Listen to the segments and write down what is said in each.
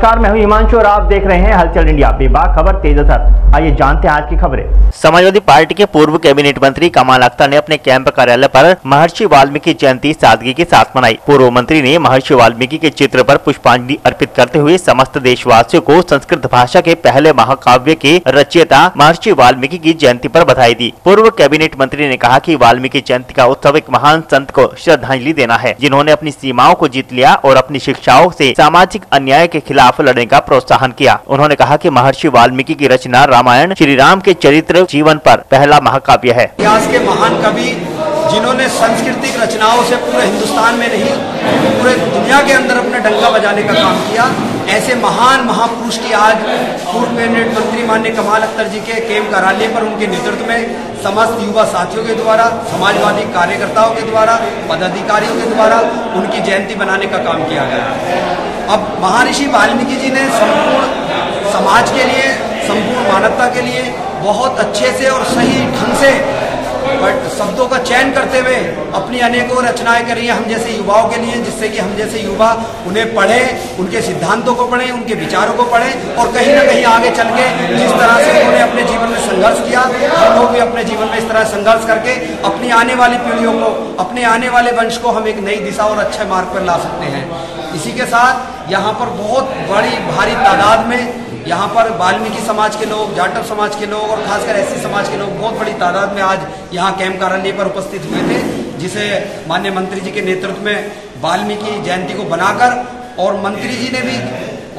नमस्कार, मैं हूं हिमांशु और आप देख रहे हैं हलचल इंडिया। बेबाक खबर तेज असर। आइए जानते हैं आज की खबरें। समाजवादी पार्टी के पूर्व कैबिनेट मंत्री कमाल अख्तर ने अपने कैंप कार्यालय पर महर्षि वाल्मीकि जयंती सादगी के साथ मनाई। पूर्व मंत्री ने महर्षि वाल्मीकि के चित्र पर पुष्पांजलि अर्पित करते हुए समस्त देशवासियों को संस्कृत भाषा के पहले महाकाव्य के रचयिता महर्षि वाल्मीकि की जयंती पर बधाई दी। पूर्व कैबिनेट मंत्री ने कहा कि वाल्मीकि जयंती का उत्सव एक महान संत को श्रद्धांजलि देना है, जिन्होंने अपनी सीमाओं को जीत लिया और अपनी शिक्षाओं से सामाजिक अन्याय के खिलाफ लड़ने का प्रोत्साहन किया। उन्होंने कहा कि महर्षि वाल्मीकि की रचना रामायण श्री राम के चरित्र जीवन पर पहला महाकाव्य है। इतिहास के महान कवि जिन्होंने सांस्कृतिक रचनाओं से पूरे हिंदुस्तान में नहीं पूरे दुनिया के अंदर अपने डंका बजाने का काम किया, ऐसे महान महापुरुष की आज पूर्व कैबिनेट मंत्री माननीय कमाल अख्तर जी के कैंप कार्यालय पर उनके नेतृत्व में समस्त युवा साथियों के द्वारा, समाजवादी कार्यकर्ताओं के द्वारा, पदाधिकारियों के द्वारा उनकी जयंती बनाने का काम किया गया। अब महर्षि वाल्मीकि जी ने संपूर्ण समाज के लिए, संपूर्ण मानवता के लिए बहुत अच्छे से और सही ढंग से शब्दों का चयन करते हुए अपनी अनेकों रचनाएं करी हैं हम जैसे युवाओं के लिए, जिससे कि हम जैसे युवा उन्हें पढ़ें, उनके सिद्धांतों को पढ़ें, उनके विचारों को पढ़ें और कहीं ना कहीं आगे चल के जिस तरह से उन्होंने अपने जीवन में संघर्ष किया, हम लोग भी अपने जीवन में इस तरह संघर्ष करके अपनी आने वाली पीढ़ियों को, अपने आने वाले वंश को हम एक नई दिशा और अच्छे मार्ग पर ला सकते हैं। इसी के साथ यहाँ पर बहुत बड़ी भारी तादाद में यहाँ पर वाल्मीकि समाज के लोग, जाटव समाज के लोग और खासकर एससी समाज के लोग बहुत बड़ी तादाद में आज यहाँ कैंप कार्यालय पर उपस्थित हुए थे, जिसे माननीय मंत्री जी के नेतृत्व में वाल्मीकि जयंती को बनाकर और मंत्री जी ने भी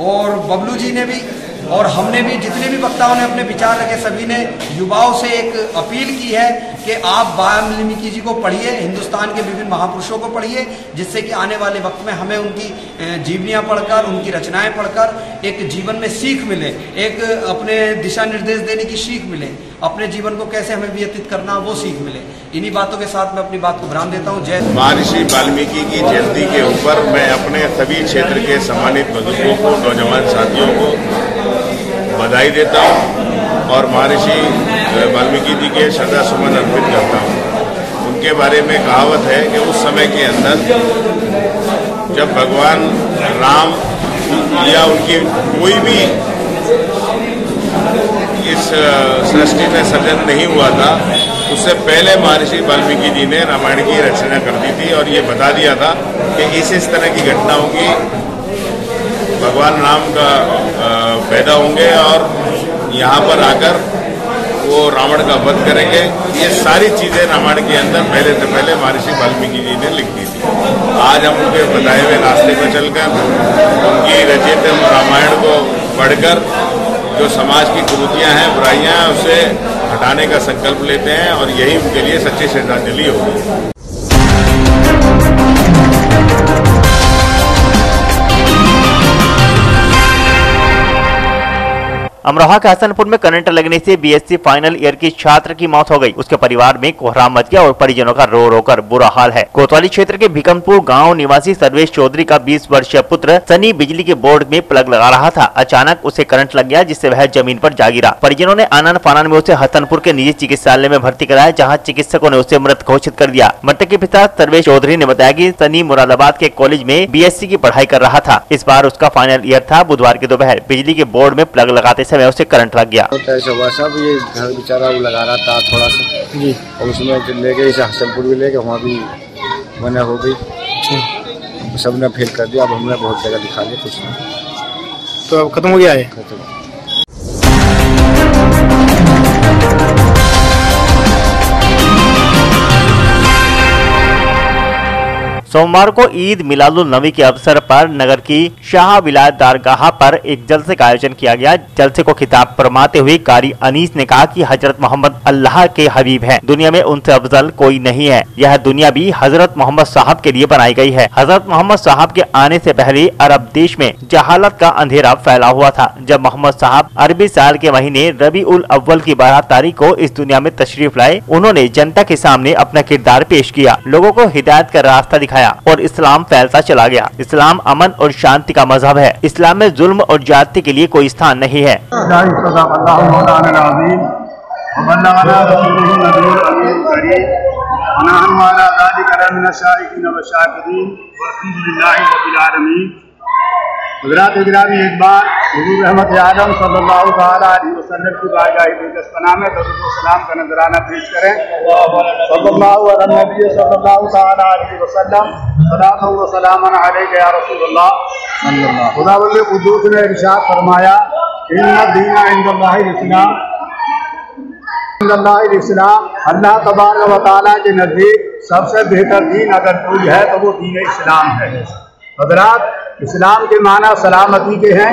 और बबलू जी ने भी और हमने भी, जितने भी वक्ताओं ने अपने विचार रखे, सभी ने युवाओं से एक अपील की है कि आप वाल्मीकि जी को पढ़िए, हिंदुस्तान के विभिन्न महापुरुषों को पढ़िए, जिससे कि आने वाले वक्त में हमें उनकी जीवनियाँ पढ़कर, उनकी रचनाएं पढ़कर एक जीवन में सीख मिले, एक अपने दिशा निर्देश देने की सीख मिले, अपने जीवन को कैसे हमें व्यतीत करना वो सीख मिले। इन्हीं बातों के साथ मैं अपनी बात को विराम देता हूँ। जय। महर्षि वाल्मीकि की जयंती के ऊपर मैं अपने सभी क्षेत्र के सम्मानित बुजुर्गों को, नौजवान साथियों को बधाई देता हूँ और महर्षि वाल्मीकि जी के श्रद्धा सुमन अर्पित करता हूँ। उनके बारे में कहावत है कि उस समय के अंदर जब भगवान राम या उनकी कोई भी इस सृष्टि में सर्जन नहीं हुआ था, उससे पहले महर्षि वाल्मीकि जी ने रामायण की रचना कर दी थी और ये बता दिया था कि इस तरह की घटना होगी, भगवान राम का पैदा होंगे और यहाँ पर आकर वो रावण का वध करेंगे। ये सारी चीज़ें रामायण के अंदर पहले से पहले महर्षि वाल्मीकि जी ने लिख दी थी। आज हम उनके बताए हुए रास्ते पर चलकर उनकी रचित रामायण को पढ़कर जो समाज की कुरीतियाँ हैं, बुराइयाँ हैं, उसे हटाने का संकल्प लेते हैं और यही उनके लिए सच्ची श्रद्धांजलि होगी। अमरोहा के हसनपुर में करंट लगने से बीएससी फाइनल ईयर की छात्र की मौत हो गई। उसके परिवार में कोहराम मच गया और परिजनों का रो रो कर बुरा हाल है। कोतवाली क्षेत्र के भिकमपुर गांव निवासी सर्वेश चौधरी का 20 वर्षीय पुत्र सनी बिजली के बोर्ड में प्लग लगा रहा था। अचानक उसे करंट लग गया, जिससे वह जमीन पर जा गिरा। परिजनों ने आनन फानन में उसे हसनपुर के निजी चिकित्सालय में भर्ती कराया, जहाँ चिकित्सकों ने उसे मृत घोषित कर दिया। मृतक के पिता सर्वेश चौधरी ने बताया कि सनी मुरादाबाद के कॉलेज में बीएससी की पढ़ाई कर रहा था। इस बार उसका फाइनल ईयर था। बुधवार की दोपहर बिजली के बोर्ड में प्लग लगाते समय उसे करंट लग गया। ऐसा हुआ सब, ये घर बेचारा वो लगा रहा था थोड़ा सा जी, और उसमें ले गए हसनपुर भी ले गए, वहाँ भी मना हो गई, सबने फेल कर दिया। अब हमने बहुत जगह दिखा लिया, कुछ नहीं, तो अब खत्म हो गया है। खत्म। सोमवार को ईद मिलादुल नबी के अवसर पर नगर की शाह विलायत दारगाह पर एक जलसे का आयोजन किया गया। जलसे को खिताब फरमाते हुए कारी अनीस ने कहा कि हजरत मोहम्मद अल्लाह के हबीब हैं, दुनिया में उनसे अफजल कोई नहीं है। यह दुनिया भी हजरत मोहम्मद साहब के लिए बनाई गई है। हजरत मोहम्मद साहब के आने से पहले अरब देश में जहालत का अंधेरा फैला हुआ था। जब मोहम्मद साहब अरबी साल के महीने रबी उल अव्वल की 12 तारीख को इस दुनिया में तशरीफ लाए, उन्होंने जनता के सामने अपना किरदार पेश किया, लोगों को हिदायत का रास्ता दिखाया और इस्लाम फैलता चला गया। इस्लाम अमन और शांति का मजहब है। इस्लाम में जुल्म और जाति के लिए कोई स्थान नहीं है। हज़रात इकरामी, एक बार हुज़ूर रहमत आलम सल्लल्लाहु तआला अलैहि वसल्लम की बारगाह दिलदस्तना में दरूद व सलाम का नजराना पेश करें। सल्लल्लाहु अलैहि नबी सल्लल्लाहु तआला अलैहि वसल्लम, सलातो व सलामन अलैका या रसूलल्लाह। खुदावंद कुद्दूस ने इरशाद फरमाया, इन्ना दीना इंदल्लाहिल इस्लाम, इंदल्लाहिल इस्लाम, अल्लाह तबारक व तआला के नज़दीक सबसे बेहतर दीन अगर कोई है तो वो दीन इस्लाम है। हज़रात, इस्लाम के माना सलामती के हैं।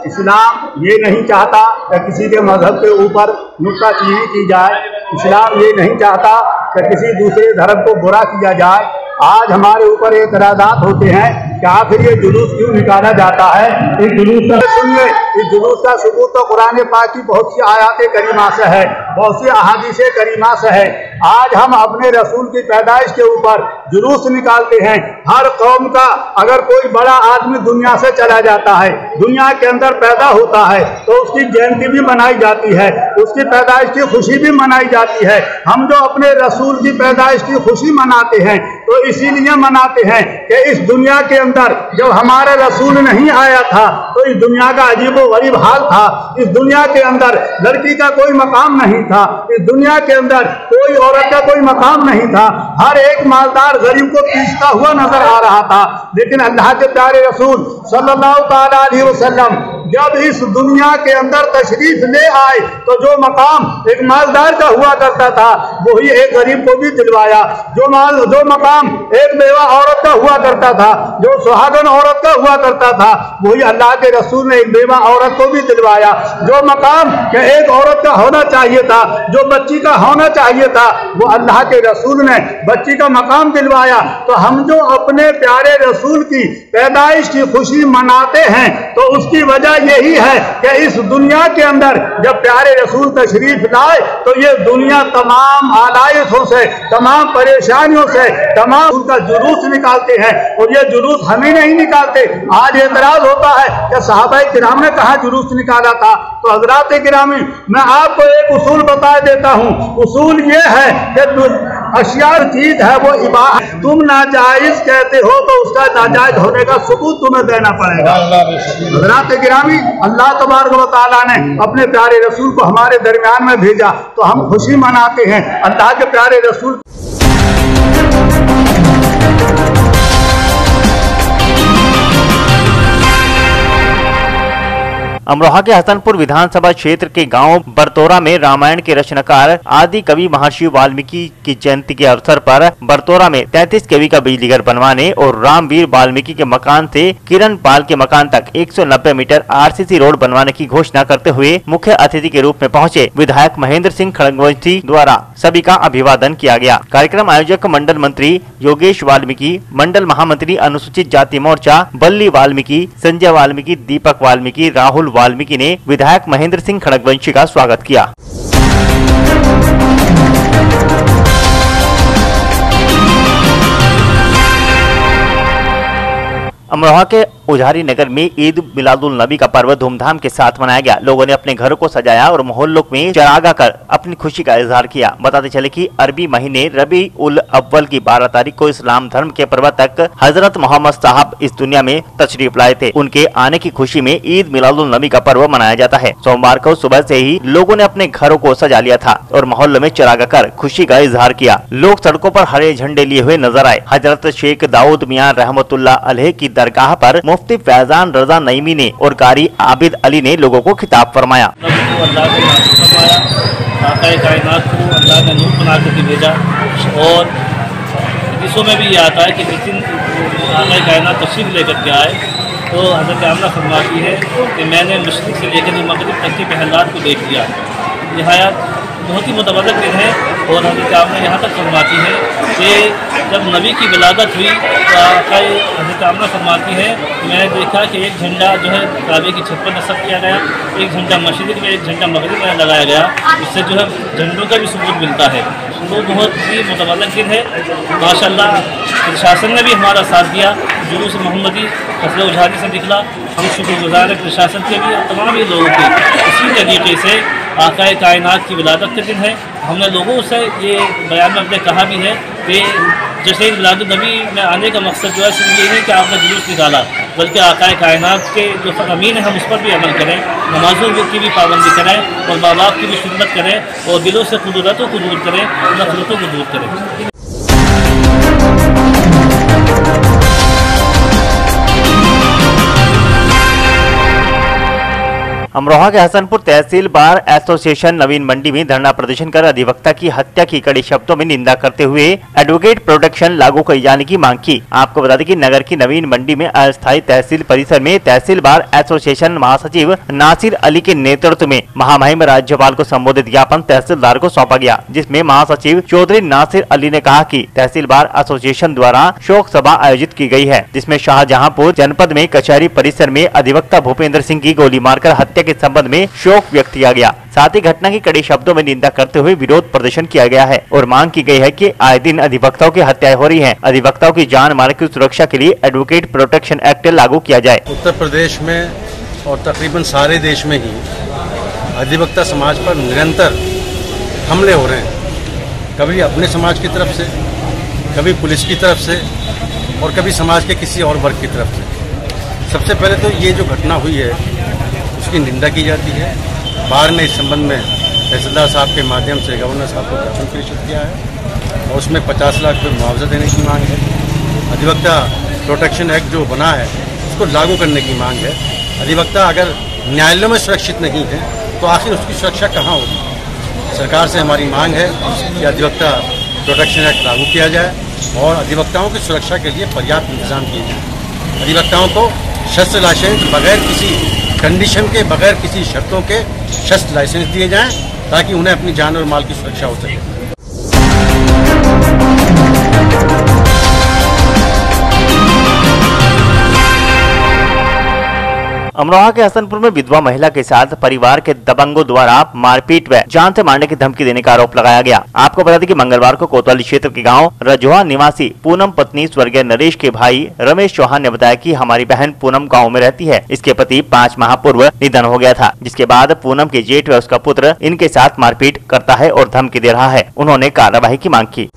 इस्लाम ये नहीं चाहता कि किसी के मजहब के ऊपर नुक्ताचीनी की जाए। इस्लाम ये नहीं चाहता कि किसी दूसरे धर्म को बुरा किया जाए। आज हमारे ऊपर एतराज़ात होते हैं कि आखिर ये जुलूस क्यों निकाला जाता है। इस जुलूस का सुनिए, इस जुलूस का सबूत तो कुरान पाक की बहुत सी आयात करीमा से है, बहुत सी अहादीस करीमा से है। आज हम अपने रसूल की पैदाइश के ऊपर जुलूस निकालते हैं। हर कौम का अगर कोई बड़ा आदमी दुनिया से चला जाता है, दुनिया के अंदर पैदा होता है, तो उसकी जयंती भी मनाई जाती है, उसकी पैदाइश की खुशी भी मनाई जाती है। हम जो अपने रसूल की पैदाइश की खुशी मनाते हैं तो इसीलिए मनाते हैं कि इस दुनिया के अंदर जब हमारा रसूल नहीं आया था तो इस दुनिया का अजीबो गरीब हाल था। इस दुनिया के अंदर लड़की का कोई मकाम नहीं था, इस दुनिया के अंदर कोई औरत का कोई मकाम नहीं था। हर एक मालदार गरीब को पीसता हुआ नजर आ रहा था। लेकिन अल्लाह के प्यारे रसूल सल्लल्लाहु तआला अलैहि वसल्लम जब इस दुनिया के अंदर तशरीफ ले आए तो जो मकाम एक मालदार का हुआ करता था वही एक गरीब को भी दिलवाया। जो मकाम एक बेवा औरत का हुआ करता था, जो सुहागन औरत का हुआ करता था, वही अल्लाह के रसूल ने एक बेवा औरत को भी दिलवाया। जो मकाम के एक औरत का होना चाहिए था, जो बच्ची का होना चाहिए था, वो अल्लाह के रसूल ने बच्ची का मकाम दिलवाया। तो हम जो अपने प्यारे रसूल की पैदाइश की खुशी मनाते हैं तो उसकी वजह यही है कि इस दुनिया के अंदर जब प्यारे रसूल तशरीफ लाए तो ये दुनिया तमाम आलायतों से, तमाम परेशानियों से, तमाम उनका जुलूस निकालते हैं। और ये जुलूस हम ही नहीं निकालते। आज एतराज होता है कि सहाबाए किराम ने कहा जुलूस निकाला था। तो हज़रात किरामी, मैं आपको एक उसूल बता देता हूँ। उसूल ये है कि अशिया चीज है वो इबादत, तुम नाजायज कहते हो तो उसका नाजायज होने का सबूत तुम्हें देना पड़ेगा। हज़रात गिरामी, अल्लाह तबारक व तआला ने अपने प्यारे रसूल को हमारे दरमियान में भेजा तो हम खुशी मनाते हैं। अल्लाह के प्यारे रसूल अमरोहा के हसनपुर विधानसभा क्षेत्र के गांव बरतौरा में रामायण के रचनाकार आदि कवि महर्षि वाल्मीकि की जयंती के अवसर पर बरतौरा में 33 केवी का बिजली घर बनवाने और रामवीर वाल्मीकि के मकान से किरण पाल के मकान तक 190 मीटर आरसीसी रोड बनवाने की घोषणा करते हुए मुख्य अतिथि के रूप में पहुंचे विधायक महेंद्र सिंह खड़गवंशी द्वारा सभी का अभिवादन किया गया। कार्यक्रम आयोजक मंडल मंत्री योगेश वाल्मीकि, मंडल महामंत्री अनुसूचित जाति मोर्चा बल्ली वाल्मीकि, संजय वाल्मीकि, दीपक वाल्मीकि, राहुल वाल्मीकि ने विधायक महेंद्र सिंह खड़गवंशी का स्वागत किया। अमरोहा के उजारी नगर में ईद मिलादुल नबी का पर्व धूमधाम के साथ मनाया गया। लोगों ने अपने घरों को सजाया और मोहल्लों में चरागा कर अपनी खुशी का इजहार किया। बताते चले कि अरबी महीने रबी उल अव्वल की 12 तारीख को इस्लाम धर्म के प्रवर्तक हजरत मोहम्मद साहब इस दुनिया में तशरीफ लाए थे। उनके आने की खुशी में ईद मिलादुल नबी का पर्व मनाया जाता है। सोमवार को सुबह से ही लोगों ने अपने घरों को सजा लिया था और मोहल्लों में चरागा कर खुशी का इजहार किया। लोग सड़कों पर हरे झंडे लिए हुए नजर आए। हजरत शेख दाऊद मियां रहमतुल्लाह अलैह की दरगाह पर मुफ्ती फैजान रजा नईमी ने और कारी आबिद अली ने लोगों को खिताब फरमाया। कायनात को अल्लाह ने नूर बना करके भेजा और हदीसों में भी ये आता है कि जिस दिन कायनात तशरीफ लेकर के आए तो हज़रत आमना फरमाती है कि मैंने मशरिक़ से लेकर मगरिब तक के पहलात को देख लिया। यह आयत बहुत ही मुतबरक दिन है और हज़रत आमना यहाँ तक फरमाती है कि जब नबी की विलादत हुई तो हज़रत आमना फरमाती है मैंने देखा कि एक झंडा जो है काबे की छत पर नस्ब किया गया, एक झंडा मशरिक़ में, एक झंडा मगरिब में लगाया गया। इससे जो है झंडों का भी सबूत मिलता है। वो बहुत ही मुतबरक दिन है। माशाअल्लाह प्रशासन ने भी हमारा साथ दिया। जुलूस मोहम्मदी फसले उजारी से निकला। हम शुक्रगुजार हैं प्रशासन के भी और तमाम ही लोगों के। इसी तरीके से आकाए कायनात की विलादत का दिन है। हमने लोगों से ये बयान में अपने कहा भी है कि जैसे मिलादुन नबी में आने का मकसद जो है सिर्फ ये नहीं कि आपने जुलूस निकाला, बल्कि आकाए कायनात के जो फ़रमीन है हम उस पर भी अमल करें, नमाज़ों की भी पाबंदी करें और माँ बाप की भी खिदमत करें और दिलों से कुदरतों को दूर करें, नफरतों को दूर करें। अमरोहा के हसनपुर तहसील बार एसोसिएशन नवीन मंडी में धरना प्रदर्शन कर अधिवक्ता की हत्या की कड़े शब्दों में निंदा करते हुए एडवोकेट प्रोटेक्शन लागू किए जाने की मांग की। आपको बता दें कि नगर की नवीन मंडी में अस्थायी तहसील परिसर में तहसील बार एसोसिएशन महासचिव नासिर अली के नेतृत्व में महामहिम राज्यपाल को संबोधित ज्ञापन तहसीलदार को सौंपा गया, जिसमें महासचिव चौधरी नासिर अली ने कहा कि तहसील बार एसोसिएशन द्वारा शोक सभा आयोजित की गई है, जिसमें शाहजहांपुर जनपद में कचहरी परिसर में अधिवक्ता भूपेंद्र सिंह की गोली मारकर हत्या के संबंध में शोक व्यक्त किया गया। साथ ही घटना की कड़े शब्दों में निंदा करते हुए विरोध प्रदर्शन किया गया है और मांग की गई है कि आए दिन अधिवक्ताओं की हत्याएं हो रही हैं। अधिवक्ताओं की जान माल की सुरक्षा के लिए एडवोकेट प्रोटेक्शन एक्ट लागू किया जाए। उत्तर प्रदेश में और तकरीबन सारे देश में ही अधिवक्ता समाज पर निरंतर हमले हो रहे हैं, कभी अपने समाज की तरफ से, कभी पुलिस की तरफ से और कभी समाज के किसी और वर्ग की तरफ से। सबसे पहले तो ये जो घटना हुई है उसकी निंदा की जाती है। बार ने इस संबंध में तहसीलदार साहब के माध्यम से गवर्नर साहब को ज्ञापन प्रेषित किया है और उसमें 50 लाख रुपये मुआवजा देने की मांग है। अधिवक्ता प्रोटेक्शन एक्ट जो बना है उसको लागू करने की मांग है। अधिवक्ता अगर न्यायालयों में सुरक्षित नहीं है तो आखिर उसकी सुरक्षा कहाँ होगी। सरकार से हमारी मांग है कि अधिवक्ता प्रोटेक्शन एक्ट लागू किया जाए और अधिवक्ताओं की सुरक्षा के लिए पर्याप्त इंतजाम किए जाए। अधिवक्ताओं को शस्त्र लाइसेंस बगैर किसी कंडीशन के, बगैर किसी शर्तों के शस्त्र लाइसेंस दिए जाएं ताकि उन्हें अपनी जान और माल की सुरक्षा हो सके। अमरोहा के हसनपुर में विधवा महिला के साथ परिवार के दबंगों द्वारा मारपीट व जान से मारने की धमकी देने का आरोप लगाया गया। आपको बता दें कि मंगलवार को कोतवाली क्षेत्र के गांव रजोहा निवासी पूनम पत्नी स्वर्गीय नरेश के भाई रमेश चौहान ने बताया कि हमारी बहन पूनम गांव में रहती है। इसके पति 5 माह पूर्व निधन हो गया था, जिसके बाद पूनम के जेठ व उसका पुत्र इनके साथ मारपीट करता है और धमकी दे रहा है। उन्होंने कार्रवाई की मांग की।